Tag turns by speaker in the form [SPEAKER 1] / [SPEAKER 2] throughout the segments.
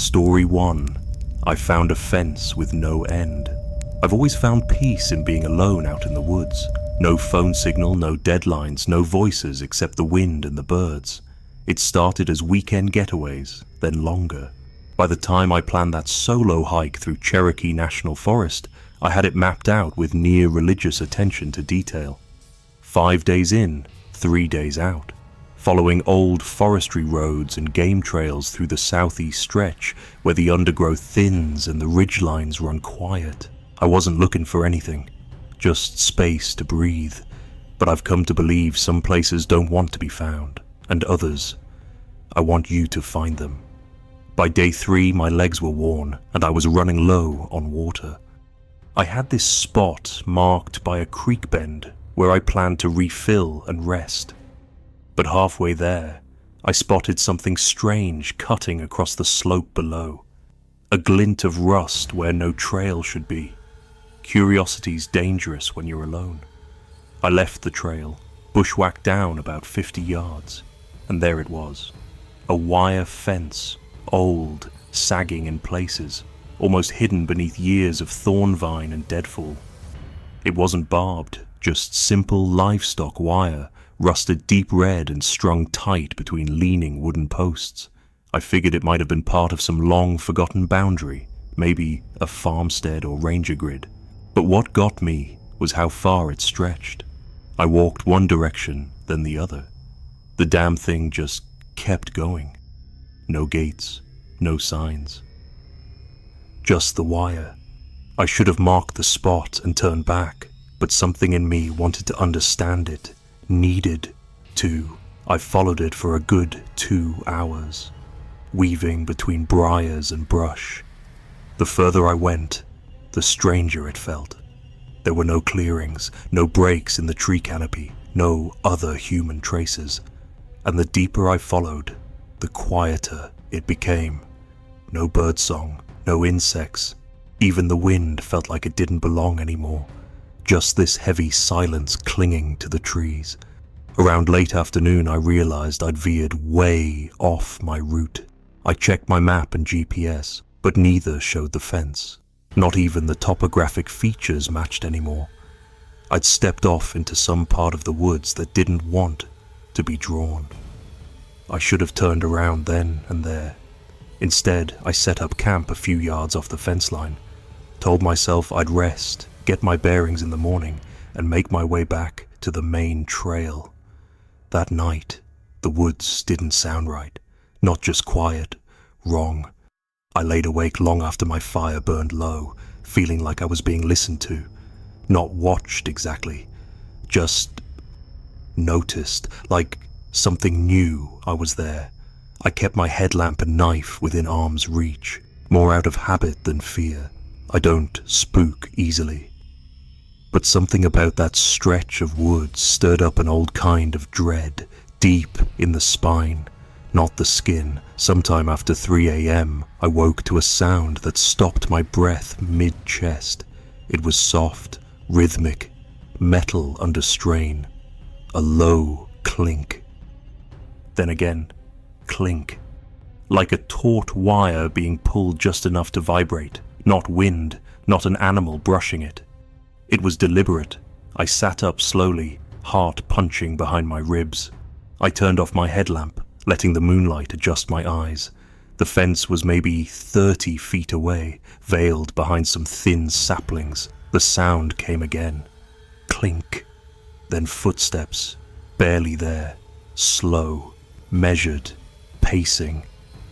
[SPEAKER 1] Story 1. I found a fence with no end. I've always found peace in being alone out in the woods. No phone signal, no deadlines, no voices except the wind and the birds. It started as weekend getaways, then longer. By the time I planned that solo hike through Cherokee National Forest, I had it mapped out with near religious attention to detail. 5 days in, 3 days out. Following old forestry roads and game trails through the southeast stretch where the undergrowth thins and the ridgelines run quiet. I wasn't looking for anything, just space to breathe, but I've come to believe some places don't want to be found, and others, I want you to find them. By day 3, my legs were worn and I was running low on water. I had this spot marked by a creek bend where I planned to refill and rest. But halfway there, I spotted something strange cutting across the slope below. A glint of rust where no trail should be. Curiosity's dangerous when you're alone. I left the trail, bushwhacked down about 50 yards, and there it was. A wire fence, old, sagging in places, almost hidden beneath years of thorn vine and deadfall. It wasn't barbed, just simple livestock wire, rusted deep red and strung tight between leaning wooden posts. I figured it might have been part of some long-forgotten boundary, maybe a farmstead or ranger grid. But what got me was how far it stretched. I walked one direction, then the other. The damn thing just kept going. No gates, no signs. Just the wire. I should have marked the spot and turned back, but something in me wanted to understand it. Needed to. I followed it for a good 2 hours, weaving between briars and brush. The further I went, the stranger it felt. There were no clearings, no breaks in the tree canopy, no other human traces. And the deeper I followed, the quieter it became. No birdsong, no insects. Even the wind felt like it didn't belong anymore. Just this heavy silence clinging to the trees. Around late afternoon, I realized I'd veered way off my route. I checked my map and GPS, but neither showed the fence. Not even the topographic features matched anymore. I'd stepped off into some part of the woods that didn't want to be drawn. I should have turned around then and there. Instead, I set up camp a few yards off the fence line, told myself I'd rest, get my bearings in the morning, and make my way back to the main trail. That night, the woods didn't sound right. Not just quiet, wrong. I laid awake long after my fire burned low, feeling like I was being listened to. Not watched exactly, just noticed, like something knew I was there. I kept my headlamp and knife within arm's reach, more out of habit than fear. I don't spook easily. But something about that stretch of woods stirred up an old kind of dread, deep in the spine, not the skin. Sometime after 3 a.m., I woke to a sound that stopped my breath mid-chest. It was soft, rhythmic, metal under strain. A low clink. Then again, clink. Like a taut wire being pulled just enough to vibrate. Not wind, not an animal brushing it. It was deliberate. I sat up slowly, heart punching behind my ribs. I turned off my headlamp, letting the moonlight adjust my eyes. The fence was maybe 30 feet away, veiled behind some thin saplings. The sound came again. Clink. Then footsteps, barely there, slow, measured, pacing.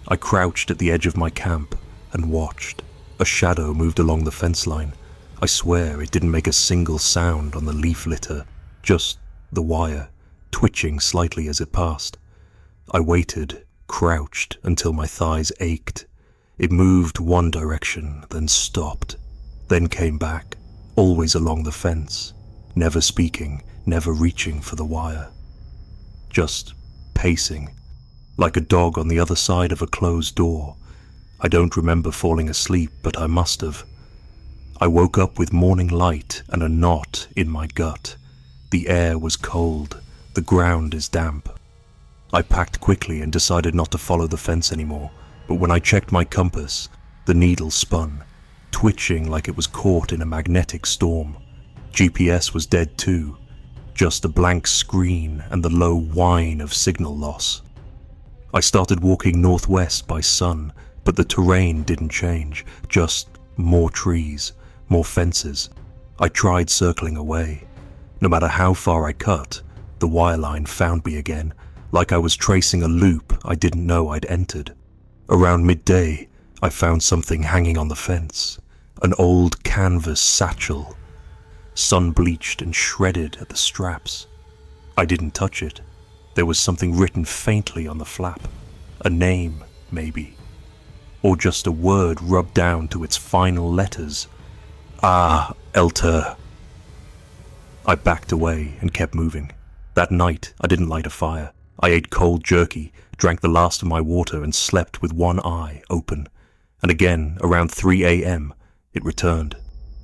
[SPEAKER 1] I crouched at the edge of my camp and watched. A shadow moved along the fence line. I swear it didn't make a single sound on the leaf litter, just the wire, twitching slightly as it passed. I waited, crouched, until my thighs ached. It moved one direction, then stopped, then came back, always along the fence, never speaking, never reaching for the wire. Just pacing, like a dog on the other side of a closed door. I don't remember falling asleep, but I must have. I woke up with morning light and a knot in my gut. The air was cold, the ground is damp. I packed quickly and decided not to follow the fence anymore, but when I checked my compass, the needle spun, twitching like it was caught in a magnetic storm. GPS was dead too, just a blank screen and the low whine of signal loss. I started walking northwest by sun, but the terrain didn't change, just more trees, more fences. I tried circling away. No matter how far I cut, the wireline found me again, like I was tracing a loop I didn't know I'd entered. Around midday, I found something hanging on the fence, an old canvas satchel, sun-bleached and shredded at the straps. I didn't touch it. There was something written faintly on the flap, a name, maybe, or just a word rubbed down to its final letters. Ah, Elter. I backed away and kept moving. That night, I didn't light a fire. I ate cold jerky, drank the last of my water, and slept with one eye open. And again, around 3 a.m., it returned.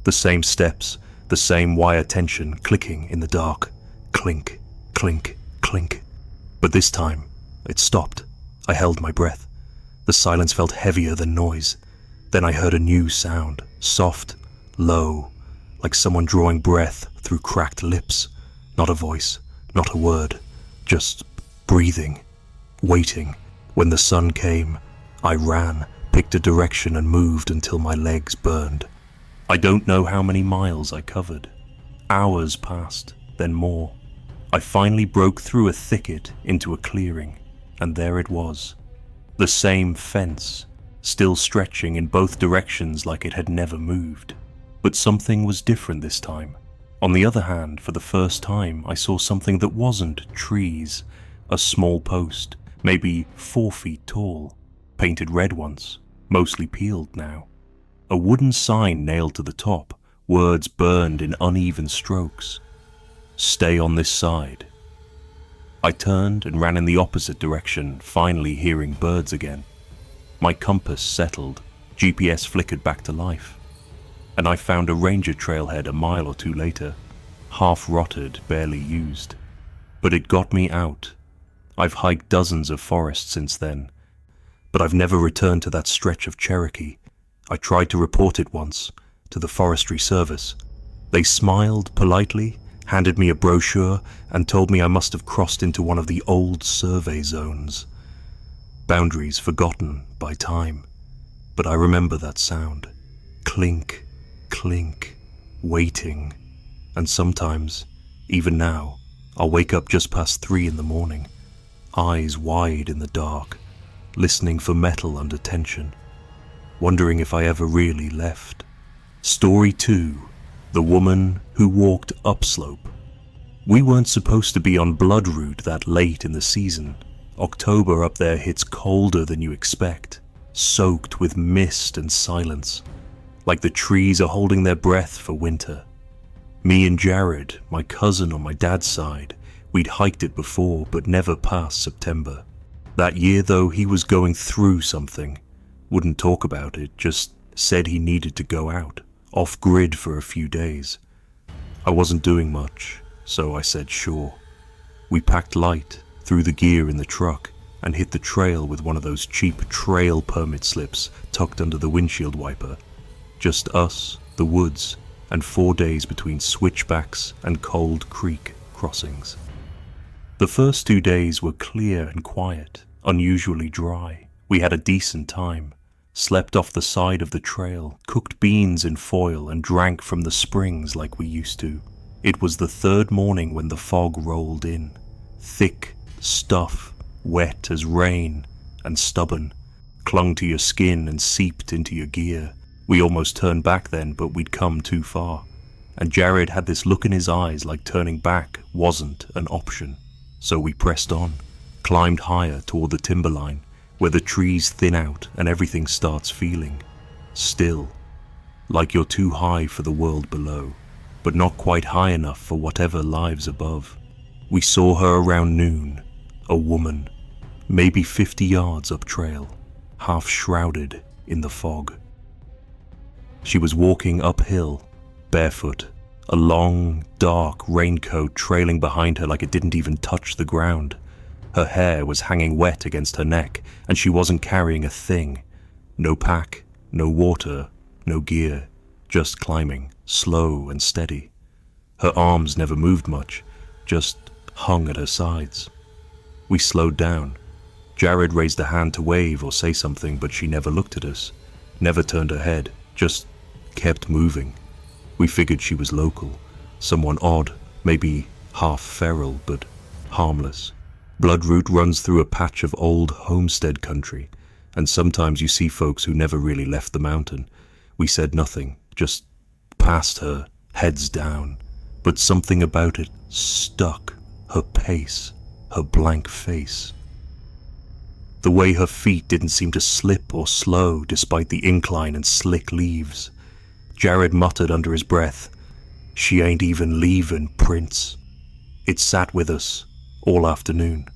[SPEAKER 1] The same steps, the same wire tension clicking in the dark. Clink, clink, clink. But this time, it stopped. I held my breath. The silence felt heavier than noise. Then I heard a new sound, soft, low, like someone drawing breath through cracked lips. Not a voice, not a word, just breathing, waiting. When the sun came, I ran, picked a direction and moved until my legs burned. I don't know how many miles I covered. Hours passed, then more. I finally broke through a thicket into a clearing, and there it was. The same fence, still stretching in both directions like it had never moved. But something was different this time. On the other hand, for the first time, I saw something that wasn't trees. A small post, maybe 4 feet tall, painted red once, mostly peeled now. A wooden sign nailed to the top, words burned in uneven strokes. Stay on this side. I turned and ran in the opposite direction, finally hearing birds again. My compass settled, GPS flickered back to life. And I found a ranger trailhead a mile or two later, half-rotted, barely used. But it got me out. I've hiked dozens of forests since then, but I've never returned to that stretch of Cherokee. I tried to report it once, to the Forestry Service. They smiled politely, handed me a brochure, and told me I must have crossed into one of the old survey zones. Boundaries forgotten by time. But I remember that sound. Clink, clink, waiting. And sometimes, even now, I'll wake up just past 3 in the morning, eyes wide in the dark, listening for metal under tension, wondering if I ever really left. Story 2. The Woman Who Walked Upslope. We weren't supposed to be on Bloodroot that late in the season. October up there hits colder than you expect, soaked with mist and silence, like the trees are holding their breath for winter. Me and Jared, my cousin on my dad's side, we'd hiked it before, but never past September. That year, though, he was going through something. Wouldn't talk about it, just said he needed to go out, off-grid for a few days. I wasn't doing much, so I said sure. We packed light, threw the gear in the truck, and hit the trail with one of those cheap trail permit slips tucked under the windshield wiper. Just us, the woods, and 4 days between switchbacks and Cold Creek crossings. The first 2 days were clear and quiet, unusually dry. We had a decent time, slept off the side of the trail, cooked beans in foil, and drank from the springs like we used to. It was the 3rd morning when the fog rolled in, thick stuff, wet as rain, and stubborn, clung to your skin and seeped into your gear. We almost turned back then, but we'd come too far, and Jared had this look in his eyes like turning back wasn't an option. So we pressed on, climbed higher toward the timberline, where the trees thin out and everything starts feeling still, like you're too high for the world below, but not quite high enough for whatever lies above. We saw her around noon, a woman, maybe 50 yards up trail, half shrouded in the fog. She was walking uphill, barefoot, a long, dark raincoat trailing behind her like it didn't even touch the ground. Her hair was hanging wet against her neck, and she wasn't carrying a thing. No pack, no water, no gear, just climbing, slow and steady. Her arms never moved much, just hung at her sides. We slowed down. Jared raised a hand to wave or say something, but she never looked at us, never turned her head, just kept moving. We figured she was local, someone odd, maybe half feral, but harmless. Bloodroot runs through a patch of old homestead country, and sometimes you see folks who never really left the mountain. We said nothing, just passed her, heads down, but something about it stuck, her pace, her blank face. The way her feet didn't seem to slip or slow despite the incline and slick leaves. Jared muttered under his breath, "She ain't even leaving, Prince." It sat with us all afternoon.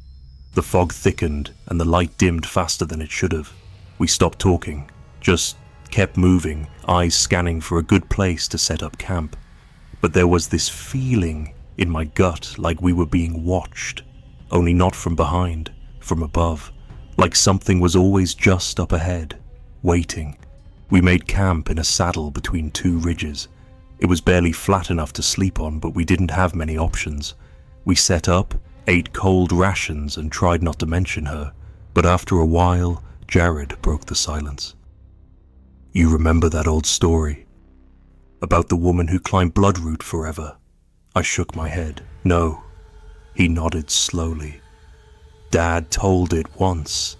[SPEAKER 1] The fog thickened and the light dimmed faster than it should have. We stopped talking, just kept moving, eyes scanning for a good place to set up camp. But there was this feeling in my gut like we were being watched, only not from behind, from above, like something was always just up ahead, waiting. We made camp in a saddle between two ridges. It was barely flat enough to sleep on, but we didn't have many options. We set up, ate cold rations, and tried not to mention her, but after a while, Jared broke the silence. "You remember that old story? About the woman who climbed Bloodroot forever?" I shook my head. "No." He nodded slowly. "Dad told it once.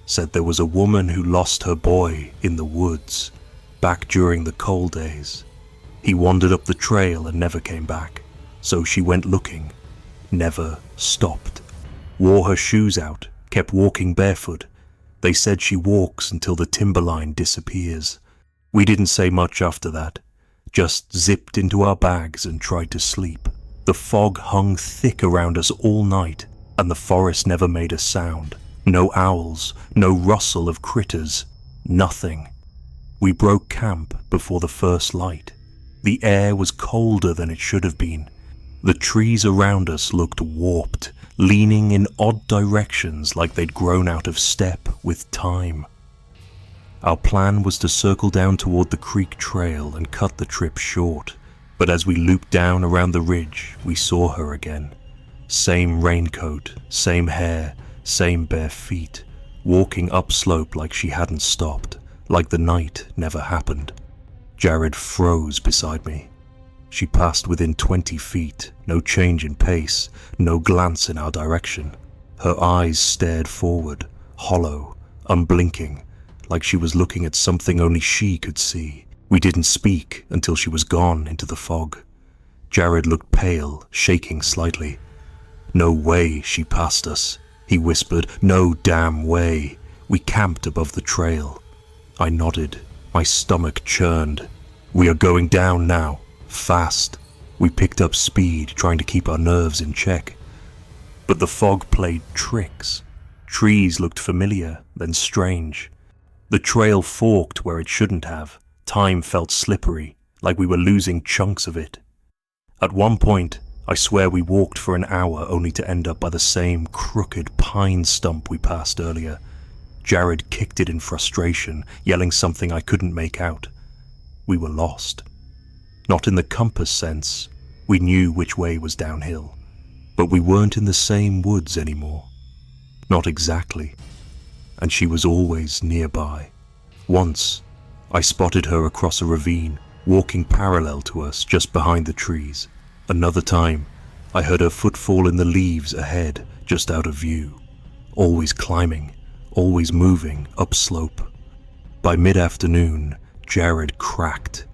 [SPEAKER 1] Said there was a woman who lost her boy in the woods, back during the cold days. He wandered up the trail and never came back, so she went looking, never stopped. Wore her shoes out, kept walking barefoot. They said she walks until the timberline disappears. We didn't say much after that, just zipped into our bags and tried to sleep. The fog hung thick around us all night, and the forest never made a sound. No owls, no rustle of critters, nothing. We broke camp before the first light. The air was colder than it should have been. The trees around us looked warped, leaning in odd directions like they'd grown out of step with time. Our plan was to circle down toward the creek trail and cut the trip short, but as we looped down around the ridge, we saw her again. Same raincoat, same hair, same bare feet, walking upslope like she hadn't stopped, like the night never happened. Jared froze beside me. She passed within 20 feet, no change in pace, no glance in our direction. Her eyes stared forward, hollow, unblinking, like she was looking at something only she could see. We didn't speak until she was gone into the fog. Jared looked pale, shaking slightly. "No way she passed us," he whispered. "No damn way. We camped above the trail." I nodded. My stomach churned. "We are going down now. Fast." We picked up speed, trying to keep our nerves in check. But the fog played tricks. Trees looked familiar, then strange. The trail forked where it shouldn't have. Time felt slippery, like we were losing chunks of it. At one point, I swear we walked for an hour only to end up by the same crooked pine stump we passed earlier. Jared kicked it in frustration, yelling something I couldn't make out. We were lost. Not in the compass sense. We knew which way was downhill. But we weren't in the same woods anymore. Not exactly. And she was always nearby. Once, I spotted her across a ravine, walking parallel to us just behind the trees. Another time, I heard her footfall in the leaves ahead, just out of view. Always climbing, always moving upslope. By mid-afternoon, Jared cracked.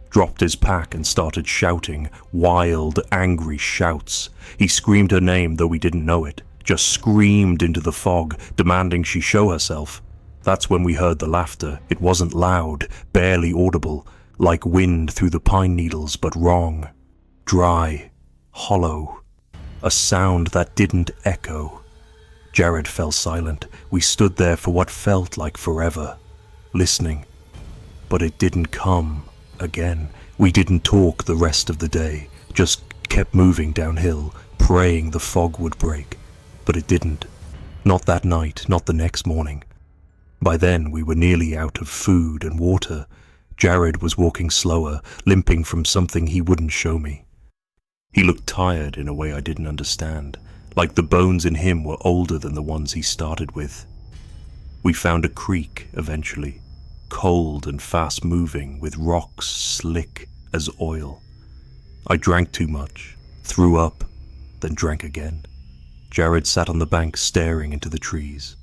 [SPEAKER 1] Dropped his pack and started shouting, wild, angry shouts. He screamed her name, though we didn't know it. Just screamed into the fog, demanding she show herself. That's when we heard the laughter. It wasn't loud, barely audible, like wind through the pine needles, but wrong. Dry, hollow. A sound that didn't echo. Jared fell silent. We stood there for what felt like forever, listening. But it didn't come again. We didn't talk the rest of the day, just kept moving downhill, praying the fog would break. But it didn't. Not that night, not the next morning. By then we were nearly out of food and water. Jared was walking slower, limping from something he wouldn't show me. He looked tired in a way I didn't understand, like the bones in him were older than the ones he started with. We found a creek eventually, cold and fast-moving, with rocks slick as oil. I drank too much, threw up, then drank again. Jared sat on the bank staring into the trees.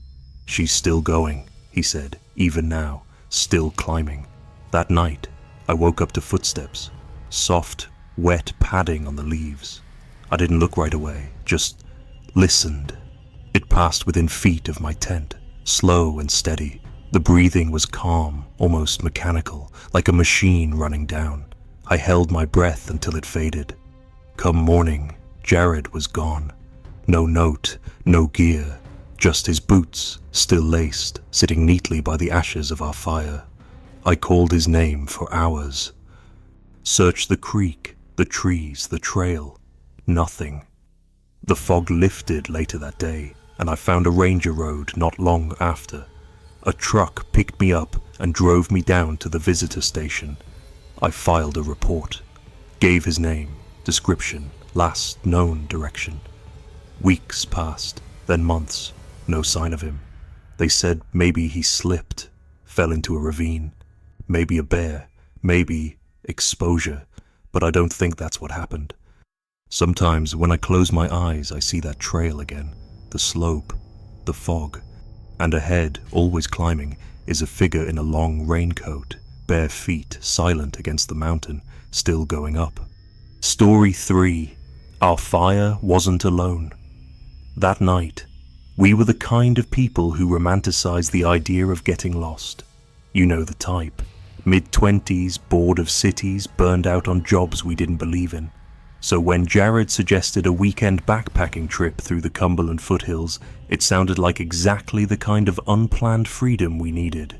[SPEAKER 1] "She's still going," he said, "even now, still climbing." That night, I woke up to footsteps, soft, wet padding on the leaves. I didn't look right away, just listened. It passed within feet of my tent, slow and steady. The breathing was calm, almost mechanical, like a machine running down. I held my breath until it faded. Come morning, Jared was gone. No note, no gear, just his boots, still laced, sitting neatly by the ashes of our fire. I called his name for hours. Searched the creek, the trees, the trail. Nothing. The fog lifted later that day, and I found a ranger road not long after. A truck picked me up and drove me down to the visitor station. I filed a report, gave his name, description, last known direction. Weeks passed, then months, no sign of him. They said maybe he slipped, fell into a ravine, maybe a bear, maybe exposure, but I don't think that's what happened. Sometimes when I close my eyes, I see that trail again, the slope, the fog, and ahead, always climbing, is a figure in a long raincoat, bare feet, silent against the mountain, still going up. Story 3. Our fire wasn't alone. That night, we were the kind of people who romanticize the idea of getting lost. You know the type. Mid-20s, bored of cities, burned out on jobs we didn't believe in. So when Jared suggested a weekend backpacking trip through the Cumberland foothills, it sounded like exactly the kind of unplanned freedom we needed.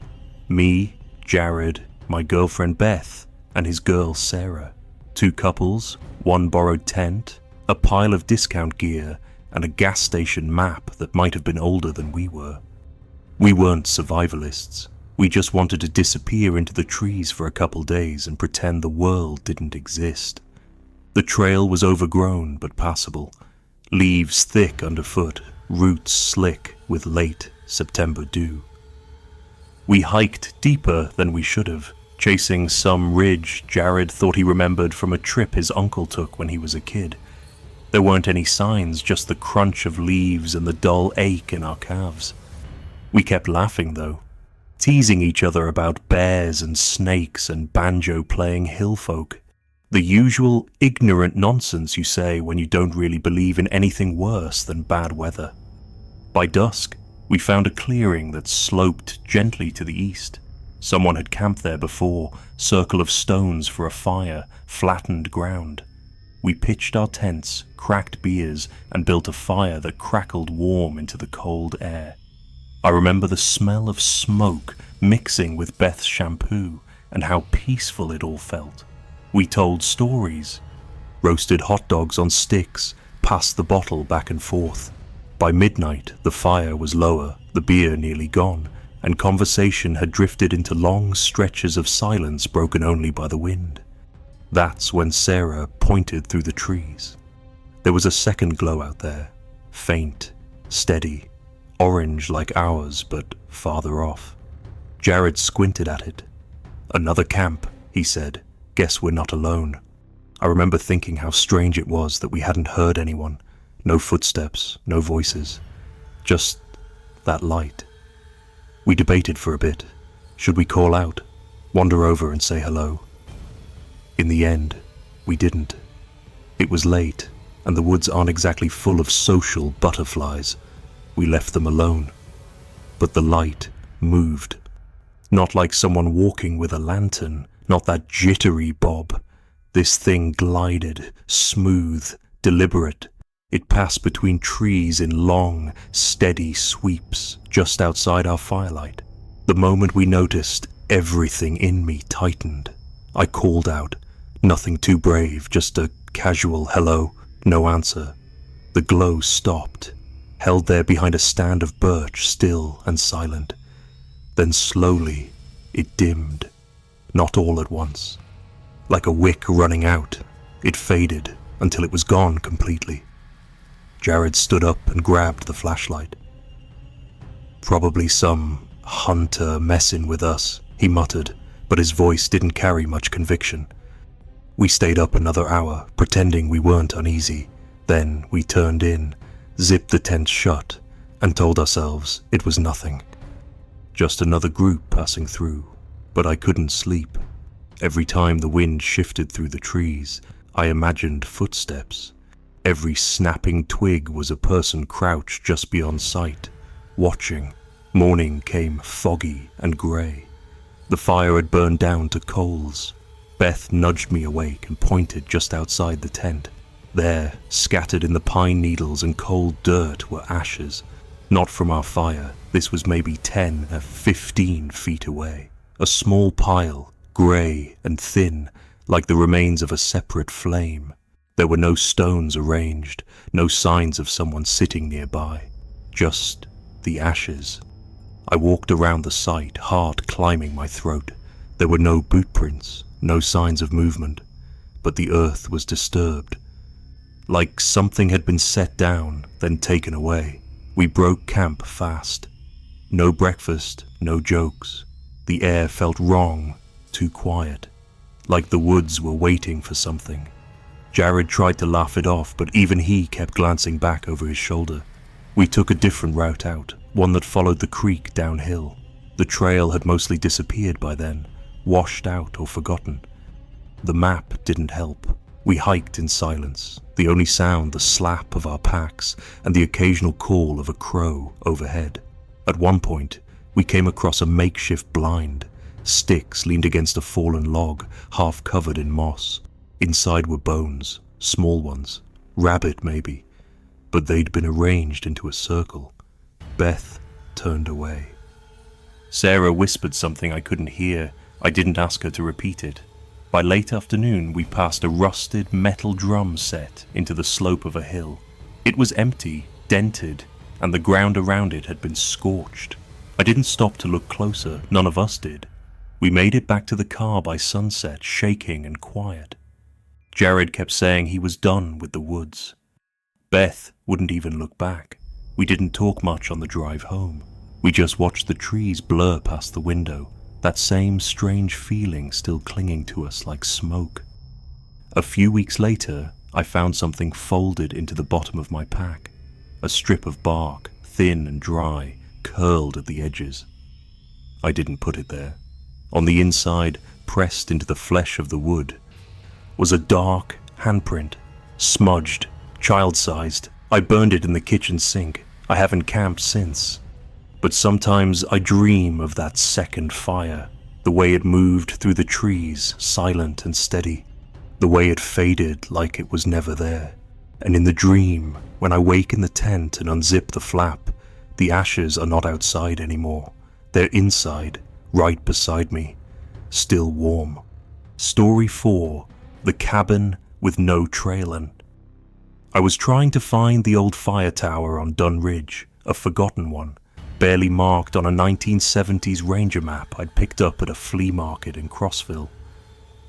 [SPEAKER 1] Me, Jared, my girlfriend Beth, and his girl Sarah. 2 couples, 1 borrowed tent, a pile of discount gear, and a gas station map that might have been older than we were. We weren't survivalists. We just wanted to disappear into the trees for a couple days and pretend the world didn't exist. The trail was overgrown but passable, leaves thick underfoot, roots slick with late September dew. We hiked deeper than we should have, chasing some ridge Jared thought he remembered from a trip his uncle took when he was a kid. There weren't any signs, just the crunch of leaves and the dull ache in our calves. We kept laughing though, teasing each other about bears and snakes and banjo-playing hillfolk. The usual ignorant nonsense you say when you don't really believe in anything worse than bad weather. By dusk, we found a clearing that sloped gently to the east. Someone had camped there before, circle of stones for a fire, flattened ground. We pitched our tents, cracked beers, and built a fire that crackled warm into the cold air. I remember the smell of smoke mixing with Beth's shampoo, and how peaceful it all felt. We told stories, roasted hot dogs on sticks, passed the bottle back and forth. By midnight, the fire was lower, the beer nearly gone, and conversation had drifted into long stretches of silence broken only by the wind. That's when Sarah pointed through the trees. There was a second glow out there, faint, steady, orange like ours, but farther off. Jared squinted at it. "Another camp," he said. "Guess we're not alone." I remember thinking how strange it was that we hadn't heard anyone. No footsteps, no voices. Just that light. We debated for a bit. Should we call out, wander over and say hello? In the end, we didn't. It was late, and the woods aren't exactly full of social butterflies. We left them alone. But the light moved. Not like someone walking with a lantern, not that jittery bob. This thing glided, smooth, deliberate. It passed between trees in long, steady sweeps, just outside our firelight. The moment we noticed, everything in me tightened. I called out, nothing too brave, just a casual hello, no answer. The glow stopped. held there behind a stand of birch, still and silent. Then slowly it dimmed, not all at once. Like a wick running out, it faded until it was gone completely. Jared stood up and grabbed the flashlight. "Probably some hunter messing with us," he muttered, but his voice didn't carry much conviction. We stayed up another hour, pretending we weren't uneasy. Then we turned in, zipped the tent shut, and told ourselves it was nothing. Just another group passing through, but I couldn't sleep. Every time the wind shifted through the trees, I imagined footsteps. Every snapping twig was a person crouched just beyond sight, watching. Morning came foggy and grey. The fire had burned down to coals. Beth nudged me awake and pointed just outside the tent. There, scattered in the pine needles and cold dirt, were ashes. Not from our fire. This was maybe 10 or 15 feet away. A small pile, grey and thin, like the remains of a separate flame. There were no stones arranged, no signs of someone sitting nearby. Just the ashes. I walked around the site, heart climbing my throat. There were no boot prints, no signs of movement, but the earth was disturbed. Like something had been set down, then taken away. We broke camp fast. No breakfast, no jokes. The air felt wrong, too quiet. Like the woods were waiting for something. Jared tried to laugh it off, but even he kept glancing back over his shoulder. We took a different route out, one that followed the creek downhill. The trail had mostly disappeared by then, washed out or forgotten. The map didn't help. We hiked in silence, the only sound the slap of our packs and the occasional call of a crow overhead. At one point, we came across a makeshift blind. Sticks leaned against a fallen log, half covered in moss. Inside were bones, small ones, rabbit maybe, but they'd been arranged into a circle. Beth turned away. Sarah whispered something I couldn't hear. I didn't ask her to repeat it. By late afternoon, we passed a rusted metal drum set into the slope of a hill. It was empty, dented, and the ground around it had been scorched. I didn't stop to look closer, none of us did. We made it back to the car by sunset, shaking and quiet. Jared kept saying he was done with the woods. Beth wouldn't even look back. We didn't talk much on the drive home. We just watched the trees blur past the window, that same strange feeling still clinging to us like smoke. A few weeks later, I found something folded into the bottom of my pack. A strip of bark, thin and dry, curled at the edges. I didn't put it there. On the inside, pressed into the flesh of the wood, was a dark handprint, smudged, child-sized. I burned it in the kitchen sink. I haven't camped since. But sometimes I dream of that second fire, the way it moved through the trees, silent and steady, the way it faded like it was never there. And in the dream, when I wake in the tent and unzip the flap, the ashes are not outside anymore. They're inside, right beside me, still warm. Story 4, The Cabin with No Trailin'. I was trying to find the old fire tower on Dunn Ridge, a forgotten one, barely marked on a 1970s ranger map I'd picked up at a flea market in Crossville.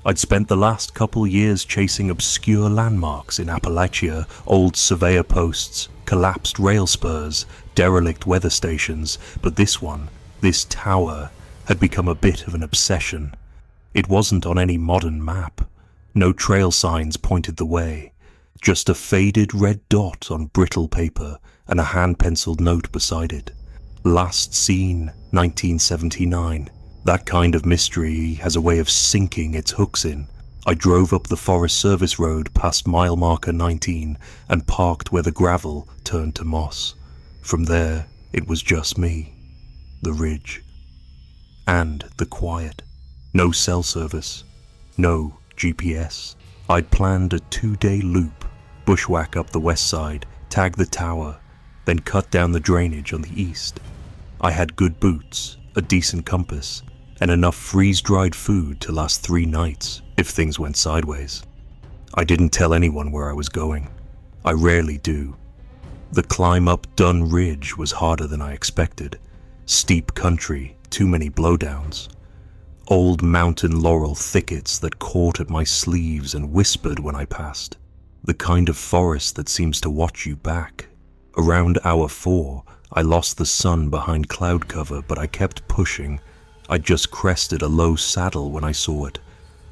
[SPEAKER 1] I'd spent the last couple years chasing obscure landmarks in Appalachia, old surveyor posts, collapsed rail spurs, derelict weather stations, but this one, this tower, had become a bit of an obsession. It wasn't on any modern map. No trail signs pointed the way. Just a faded red dot on brittle paper and a hand-penciled note beside it. Last seen, 1979. That kind of mystery has a way of sinking its hooks in. I drove up the Forest Service Road past mile marker 19 and parked where the gravel turned to moss. From there, it was just me, the ridge, and the quiet. No cell service, no GPS. I'd planned a 2-day loop, bushwhack up the west side, tag the tower, then cut down the drainage on the east. I had good boots, a decent compass, and enough freeze-dried food to last 3 nights if things went sideways. I didn't tell anyone where I was going. I rarely do. The climb up Dunn Ridge was harder than I expected. Steep country, too many blowdowns. Old mountain laurel thickets that caught at my sleeves and whispered when I passed. The kind of forest that seems to watch you back. Around hour 4, I lost the sun behind cloud cover, but I kept pushing. I just crested a low saddle when I saw it,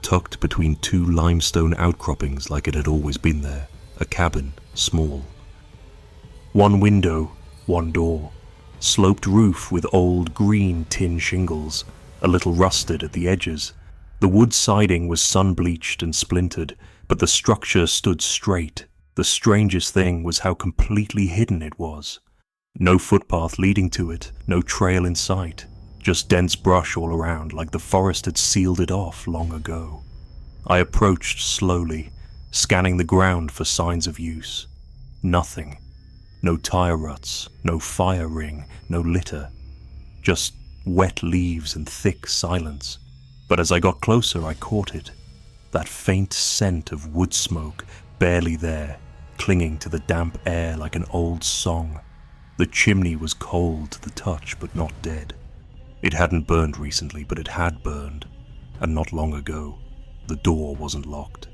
[SPEAKER 1] tucked between 2 limestone outcroppings like it had always been there. A cabin, small. 1 window, 1 door. Sloped roof with old green tin shingles, a little rusted at the edges. The wood siding was sun-bleached and splintered, but the structure stood straight. The strangest thing was how completely hidden it was. No footpath leading to it, no trail in sight, just dense brush all around like the forest had sealed it off long ago. I approached slowly, scanning the ground for signs of use. Nothing. No tire ruts, no fire ring, no litter. Just wet leaves and thick silence. But as I got closer, I caught it. That faint scent of wood smoke, barely there, clinging to the damp air like an old song. The chimney was cold to the touch, but not dead. It hadn't burned recently, but it had burned, and not long ago. The door wasn't locked.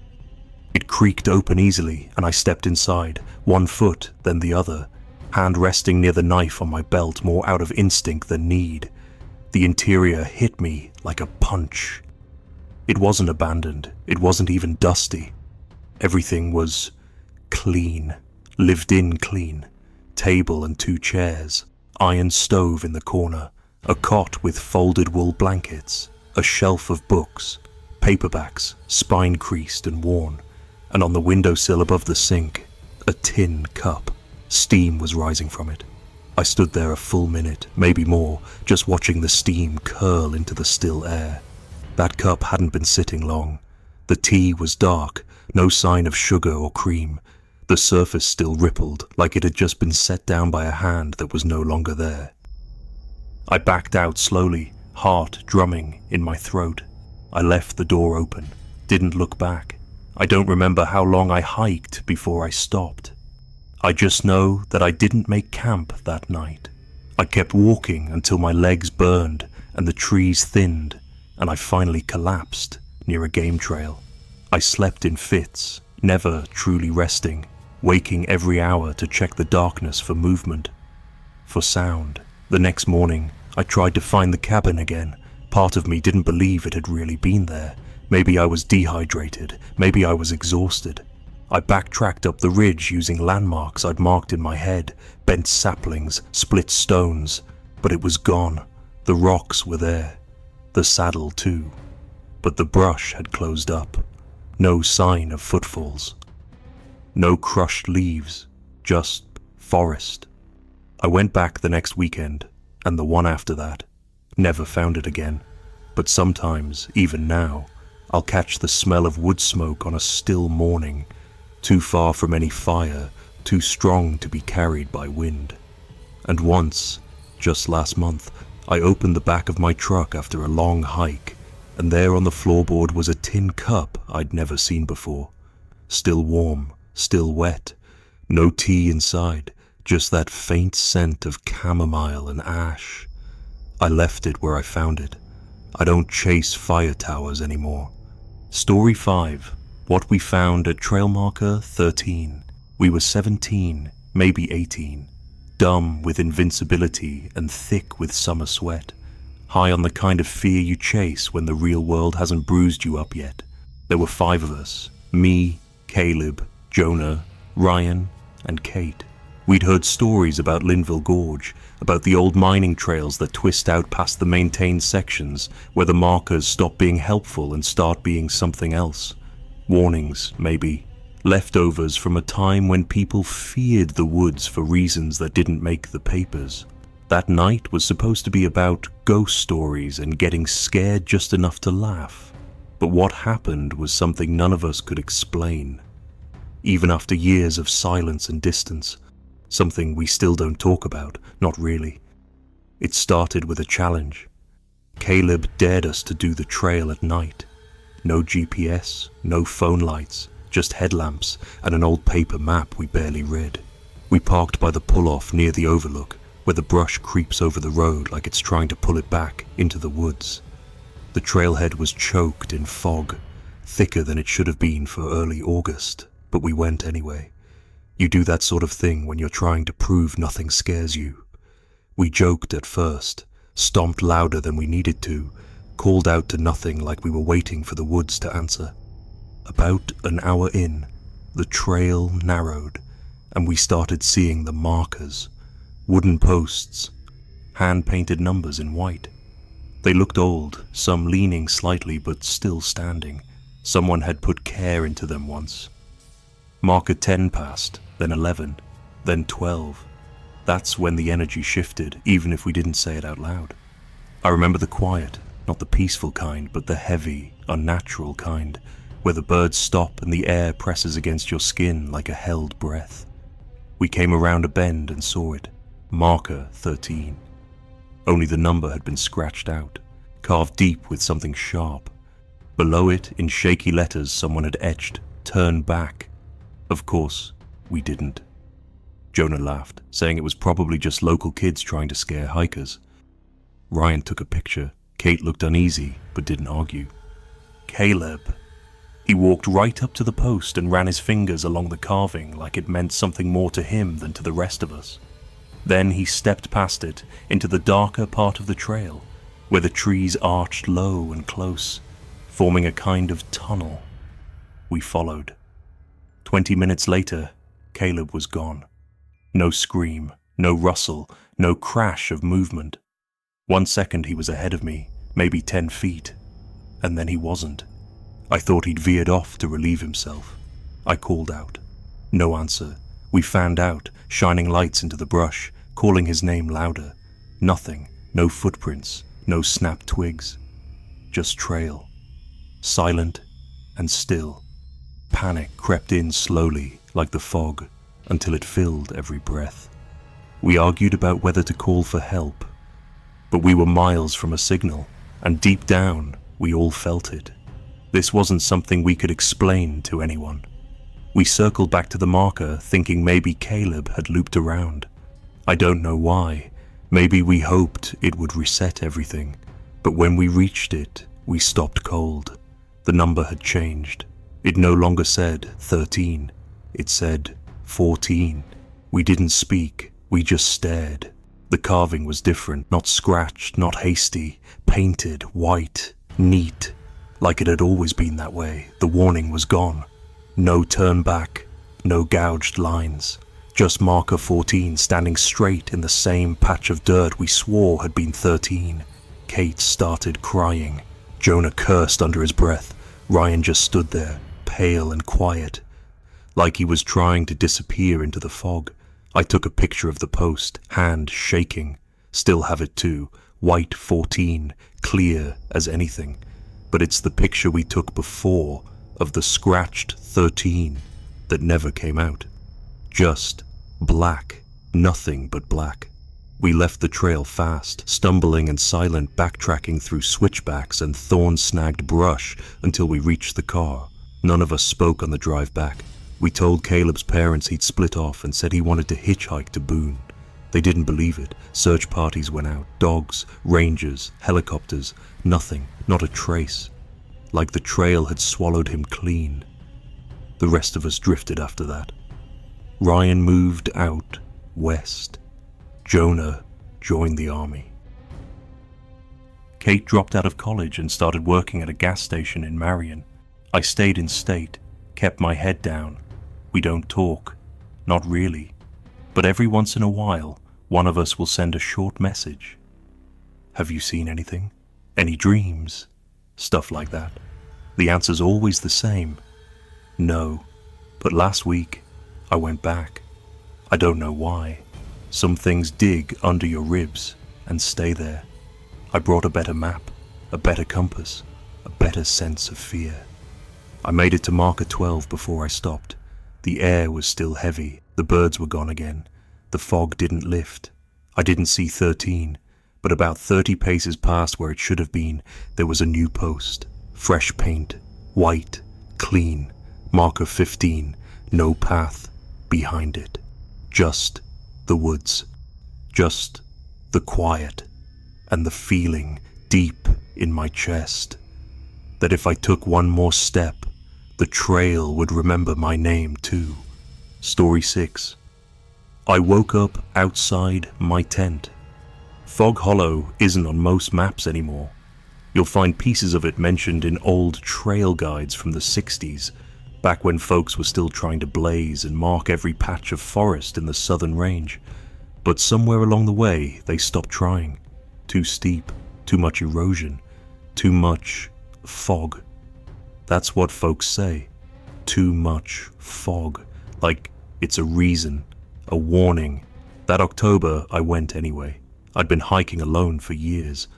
[SPEAKER 1] It creaked open easily, and I stepped inside, 1 foot, then the other, hand resting near the knife on my belt more out of instinct than need. The interior hit me like a punch. It wasn't abandoned, it wasn't even dusty. Everything was clean, lived in clean. Table and 2 chairs, iron stove in the corner, a cot with folded wool blankets, a shelf of books, paperbacks, spine creased and worn, and on the windowsill above the sink, a tin cup. Steam was rising from it. I stood there a full minute, maybe more, just watching the steam curl into the still air. That cup hadn't been sitting long. The tea was dark, no sign of sugar or cream. The surface still rippled, like it had just been set down by a hand that was no longer there. I backed out slowly, heart drumming in my throat. I left the door open, didn't look back. I don't remember how long I hiked before I stopped. I just know that I didn't make camp that night. I kept walking until my legs burned and the trees thinned, and I finally collapsed near a game trail. I slept in fits, never truly resting, waking every hour to check the darkness for movement, for sound. The next morning, I tried to find the cabin again. Part of me didn't believe it had really been there. Maybe I was dehydrated, maybe I was exhausted. I backtracked up the ridge using landmarks I'd marked in my head, bent saplings, split stones, but it was gone. The rocks were there, the saddle too, but the brush had closed up. No sign of footfalls. No crushed leaves, just forest. I went back the next weekend, and the one after that. Never found it again, but sometimes, even now, I'll catch the smell of wood smoke on a still morning, too far from any fire, too strong to be carried by wind. And once, just last month, I opened the back of my truck after a long hike, and there on the floorboard was a tin cup I'd never seen before. Still warm, still wet, no tea inside, just that faint scent of chamomile and ash. I left it where I found it. I don't chase fire towers anymore. Story 5. What we found at trail marker 13. We were 17, maybe 18. Dumb with invincibility and thick with summer sweat. High on the kind of fear you chase when the real world hasn't bruised you up yet. There were 5 of us. Me, Caleb, Jonah, Ryan, and Kate. We'd heard stories about Linville Gorge, about the old mining trails that twist out past the maintained sections where the markers stop being helpful and start being something else. Warnings, maybe. Leftovers from a time when people feared the woods for reasons that didn't make the papers. That night was supposed to be about ghost stories and getting scared just enough to laugh. But what happened was something none of us could explain. Even after years of silence and distance, something we still don't talk about, not really. It started with a challenge. Caleb dared us to do the trail at night. No GPS, no phone lights, just headlamps and an old paper map we barely read. We parked by the pull-off near the overlook, where the brush creeps over the road like it's trying to pull it back into the woods. The trailhead was choked in fog, thicker than it should have been for early August, but we went anyway. You do that sort of thing when you're trying to prove nothing scares you. We joked at first, stomped louder than we needed to, called out to nothing like we were waiting for the woods to answer. About an hour in, the trail narrowed, and we started seeing the markers, wooden posts, hand-painted numbers in white. They looked old, some leaning slightly but still standing. Someone had put care into them once. Marker 10 passed, then 11, then 12. That's when the energy shifted, even if we didn't say it out loud. I remember the quiet, not the peaceful kind, but the heavy, unnatural kind, where the birds stop and the air presses against your skin like a held breath. We came around a bend and saw it. Marker 13. Only the number had been scratched out, carved deep with something sharp. Below it, in shaky letters, someone had etched, "Turn back." Of course, we didn't. Jonah laughed, saying it was probably just local kids trying to scare hikers. Ryan took a picture. Kate looked uneasy, but didn't argue. Caleb. He walked right up to the post and ran his fingers along the carving like it meant something more to him than to the rest of us. Then he stepped past it into the darker part of the trail, where the trees arched low and close, forming a kind of tunnel. We followed. 20 minutes later, Caleb was gone. No scream, no rustle, no crash of movement. 1 second he was ahead of me, maybe 10 feet, and then he wasn't. I thought he'd veered off to relieve himself. I called out. No answer. We fanned out, shining lights into the brush, calling his name louder. Nothing, no footprints, no snapped twigs. Just trail. Silent and still. Panic crept in slowly, like the fog, until it filled every breath. We argued about whether to call for help, but we were miles from a signal, and deep down, we all felt it. This wasn't something we could explain to anyone. We circled back to the marker, thinking maybe Caleb had looped around. I don't know why. Maybe we hoped it would reset everything, but when we reached it, we stopped cold. The number had changed. It no longer said 13. It said 14. We didn't speak. We just stared. The carving was different, not scratched, not hasty, painted, white, neat, like it had always been that way. The warning was gone. No turn back, no gouged lines. Just marker 14 standing straight in the same patch of dirt we swore had been 13. Kate started crying. Jonah cursed under his breath. Ryan just stood there, pale and quiet, like he was trying to disappear into the fog. I took a picture of the post, hand shaking. Still have it too. White 14, clear as anything. But it's the picture we took before of the scratched 13 that never came out. Just black, nothing but black. We left the trail fast, stumbling and silent, backtracking through switchbacks and thorn-snagged brush until we reached the car. None of us spoke on the drive back. We told Caleb's parents he'd split off and said he wanted to hitchhike to Boone. They didn't believe it. Search parties went out. Dogs, rangers, helicopters, nothing, not a trace. Like the trail had swallowed him clean. The rest of us drifted after that. Ryan moved out west. Jonah joined the army. Kate dropped out of college and started working at a gas station in Marion. I stayed in state, kept my head down. We don't talk, not really, but every once in a while, one of us will send a short message. Have you seen anything? Any dreams? Stuff like that. The answer's always the same. No, but last week, I went back. I don't know why. Some things dig under your ribs and stay there. I brought a better map, a better compass, a better sense of fear. I made it to marker 12 before I stopped. The air was still heavy. The birds were gone again. The fog didn't lift. I didn't see 13, but about 30 paces past where it should have been, there was a new post. Fresh paint, white, clean, marker 15, no path behind it. Just the woods. Just the quiet and the feeling deep in my chest that if I took one more step, the trail would remember my name too. Story 6. I woke up outside my tent. Fog Hollow isn't on most maps anymore. You'll find pieces of it mentioned in old trail guides from the 60s, back when folks were still trying to blaze and mark every patch of forest in the southern range. But somewhere along the way, they stopped trying. Too steep, too much erosion, too much fog. That's what folks say. Too much fog. Like it's a reason, a warning. That October, I went anyway. I'd been hiking alone for years.